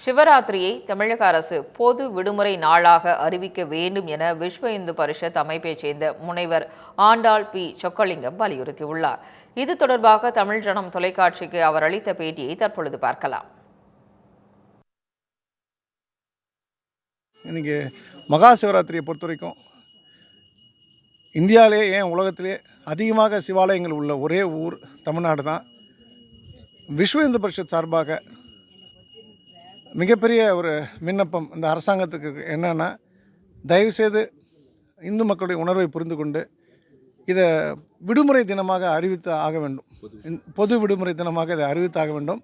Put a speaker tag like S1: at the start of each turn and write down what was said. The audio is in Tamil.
S1: சிவராத்திரியை தமிழக அரசு பொது விடுமுறை நாளாக அறிவிக்க வேண்டும் என விஸ்வ இந்து பரிஷத் அமைப்பைச் சேர்ந்த முனைவர் ஆண்டாள் பி சொக்கலிங்கம் வலியுறுத்தியுள்ளார். இது தொடர்பாக தமிழ் ஜனம் தொலைக்காட்சிக்கு அவர் அளித்த பேட்டியை தற்பொழுது பார்க்கலாம்.
S2: இன்னைக்கு மகா சிவராத்திரியை பொறுத்த வரைக்கும் இந்தியாவிலே ஏன் உலகத்திலே அதிகமாக சிவாலயங்கள் உள்ள ஒரே ஊர் தமிழ்நாடு தான். விஸ்வ இந்து பரிஷத் சார்பாக மிகப்பெரிய ஒரு விண்ணப்பம் இந்த அரசாங்கத்துக்கு என்னென்னா, தயவுசெய்து இந்து மக்களுடைய உணர்வை புரிந்து கொண்டு இதை விடுமுறை தினமாக அறிவித்து ஆக வேண்டும். பொது விடுமுறை தினமாக இதை அறிவித்தாக வேண்டும்.